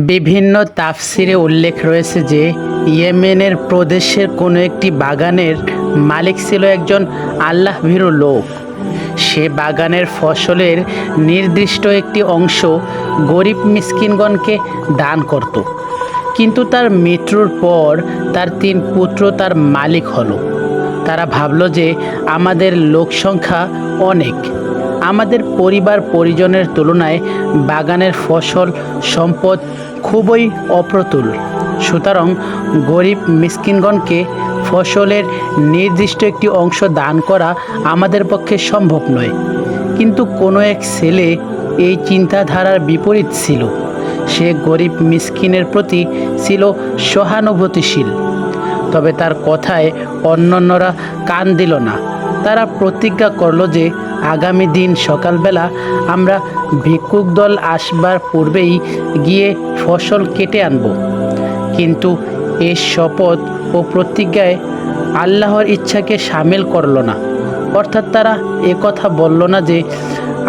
বিভিন্ন তাফসিরে উল্লেখ রয়েছে যে ইয়েমেনের প্রদেশের কোনো একটি বাগানের মালিক ছিল একজন আল্লাহভীরু লোক। সে বাগানের ফসলের নির্দিষ্ট একটি অংশ গরিব মিসকিনগণকে দান করত। কিন্তু তার মৃত্যুর পর তার 3 পুত্র তার মালিক হলো। তারা ভাবল যে আমাদের লোকসংখ্যা অনেক, আমাদের পরিবার পরিজনের তুলনায় বাগানের ফসল সম্পদ খুবই অপ্রতুল, সুতরাং গরিব মিসকিনগণকে ফসলের নির্দিষ্ট একটি অংশ দান করা আমাদের পক্ষে সম্ভব নয়। কিন্তু কোনো এক ছেলে এই চিন্তাধারার বিপরীত ছিল। সে গরিব মিসকিনের প্রতি ছিল সহানুভূতিশীল। তবে তার কথায় অন্যান্যরা কান দিল না। তারা প্রতিজ্ঞা করল যে আগামী দিন সকালবেলা আমরা ভিক্ষুক দল আসবার পূর্বেই গিয়ে ফসল কেটে আনব। কিন্তু এই শপথ ও প্রতিজ্ঞায় আল্লাহর ইচ্ছাকে সামিল করল না। অর্থাৎ তারা কথা বলল না যে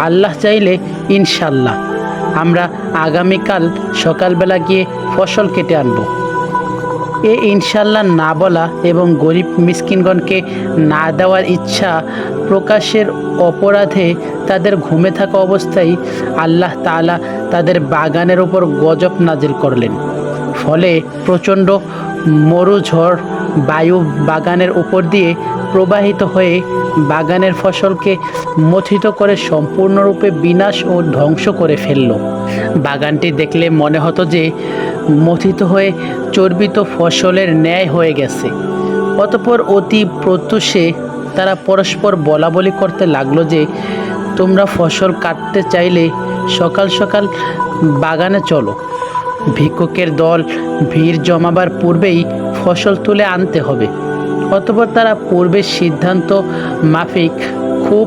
আল্লাহ চাইলে ইনশাল্লাহ আমরা আগামীকাল সকালবেলা গিয়ে ফসল কেটে আনব। ইনশাল্লাহ না বলা এবং গরিব মিসকিনগণকে না দেওয়ার ইচ্ছা প্রকাশের অপরাধে তাদের ঘুমে থাকা অবস্থায় আল্লাহ তাআলা তাদের বাগানের উপর গজব নাজিল করলেন। ফলে প্রচণ্ড মরুঝড় বায়ু বাগানের উপর দিয়ে প্রবাহিত হয়ে বাগানের ফসলকে মথিত করে সম্পূর্ণরূপে বিনাশ ও ধ্বংস করে ফেলল। বাগানটি দেখলে মনে হতো যে মথিত হয়ে চর্বিত ফসলের ন্যায় হয়ে গেছে। অতঃপর অতি প্রত্যুষে তারা পরস্পর বলাবলি করতে লাগলো যে তোমরা ফসল কাটতে চাইলে সকাল সকাল বাগানে চলো। ভিক্ষুকের দল ভিড় জমাবার পূর্বেই ফসল তুলে আনতে হবে। অতঃপর তারা পূর্বের সিদ্ধান্ত মাফিক খুব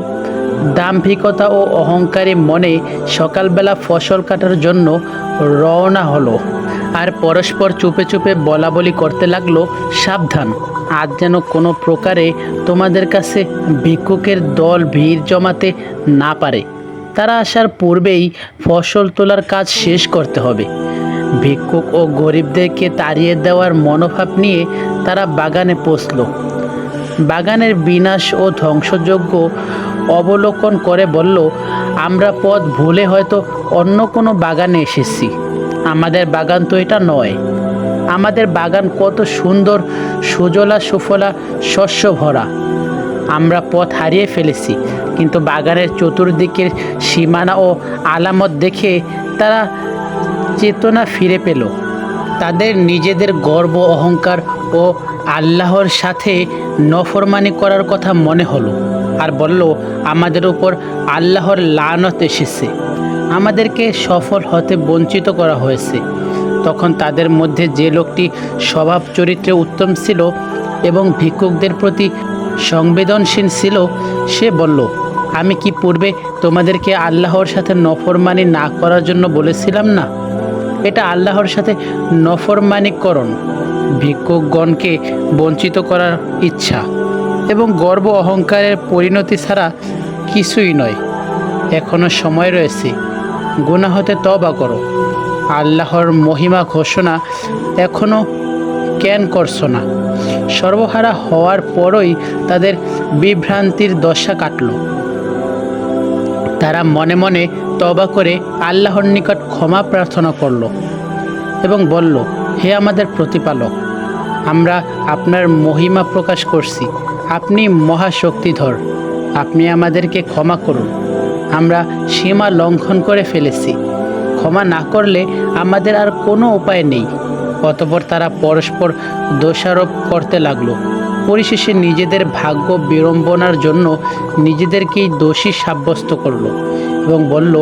দাম্ভিকতা ও অহংকারী মনে সকালবেলা ফসল কাটার জন্য রওনা হলো। আর পরস্পর চুপে চুপে বলাবলি করতে লাগলো, সাবধান, আজ যেন কোনো প্রকারে তোমাদের কাছে ভিক্ষুকের দল ভিড় জমাতে না পারে। তারা আসার পূর্বেই ফসল তোলার কাজ শেষ করতে হবে। ভিক্ষুক ও গরিবদেরকে তাড়িয়ে দেওয়ার মনোভাব নিয়ে তারা বাগানে পৌঁছল। বাগানের বিনাশ ও ধ্বংসযজ্ঞ অবলোকন করে বলল, আমরা পথ ভুলে হয়তো অন্য কোনো বাগানে এসেছি। আমাদের বাগান তো এটা নয়। আমাদের বাগান কত সুন্দর, সুজলা সুফলা, শস্য ভরা। আমরা পথ হারিয়ে ফেলেছি। কিন্তু বাগানের চতুর্দিকের সীমানা ও আলামত দেখে তারা চেতনা ফিরে পেল। তাদের নিজেদের গর্ব, অহংকার ও আল্লাহর সাথে নফরমানি করার কথা মনে হলো। আর বলল, আমাদের উপর আল্লাহর লানত এসেছে, আমাদেরকে সফল হতে বঞ্চিত করা হয়েছে। তখন তাদের মধ্যে যে লোকটি স্বভাব চরিত্রে উত্তম ছিল এবং ভিক্ষুকদের প্রতি সংবেদনশীল ছিল, সে বলল, আমি কি পূর্বে তোমাদেরকে আল্লাহর সাথে নফরমানি না করার জন্য বলেছিলাম না? এটা আল্লাহর সাথে নফরমানিকরণ, ভিক্ষুকগণকে বঞ্চিত করার ইচ্ছা এবং গর্ব অহংকারের পরিণতি ছাড়া কিছুই নয়। এখনও সময় রয়েছে, গুনাহ হতে তওবা করো। আল্লাহর মহিমা ঘোষণা এখনও কেন করছো না? সর্বহারা হওয়ার পরই তাদের বিভ্রান্তির দশা কাটল। তারা মনে মনে তওবা করে আল্লাহর নিকট ক্ষমা প্রার্থনা করল এবং বলল, হে আমাদের প্রতিপালক, আমরা আপনার মহিমা প্রকাশ করছি। আপনি মহাশক্তিধর, আপনি আমাদেরকে ক্ষমা করুন। আমরা সীমা লঙ্ঘন করে ফেলেছি। ক্ষমা না করলে আমাদের আর কোনো উপায় নেই। অতঃপর তারা পরস্পর দোষারোপ করতে লাগলো। পরিশেষে নিজেদের ভাগ্য বিড়ম্বনার জন্য নিজেদেরকেই দোষী সাব্যস্ত করলো এবং বলল,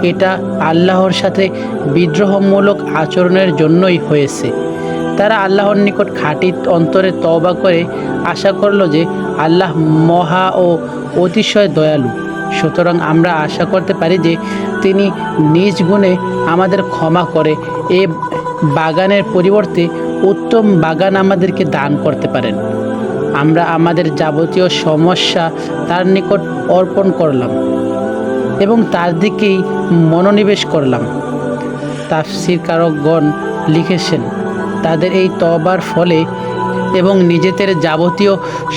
এটা আল্লাহর সাথে বিদ্রোহমূলক আচরণের জন্যই হয়েছে। তারা আল্লাহর নিকট খাঁটি অন্তরে তওবা করে আশা করল যে আল্লাহ মহা ও অতিশয় দয়ালু। সুতরাং আমরা আশা করতে পারি যে তিনি নিজ গুণে আমাদের ক্ষমা করে এ বাগানের পরিবর্তে উত্তম বাগান আমাদেরকে দান করতে পারেন। আমরা আমাদের যাবতীয় সমস্যা তার নিকট অর্পণ করলাম এবং তার দিকেই মনোনিবেশ করলাম। তাফসীরকারকগণ লিখেছেন, তাদের এই তওবার ফলে এবং নিজেদের যাবতীয়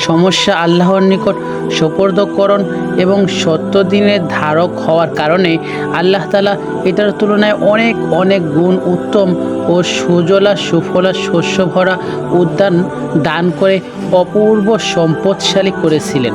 সমস্যা আল্লাহর নিকট সোপর্দকরণ এবং সত্য দিনের ধারক হওয়ার কারণে আল্লাহ তাআলা এটার তুলনায় অনেক অনেক গুণ উত্তম ও সুজলা সুফলা শস্য ভরা উদ্যান দান করে অপূর্ব সম্পদশালী করেছিলেন।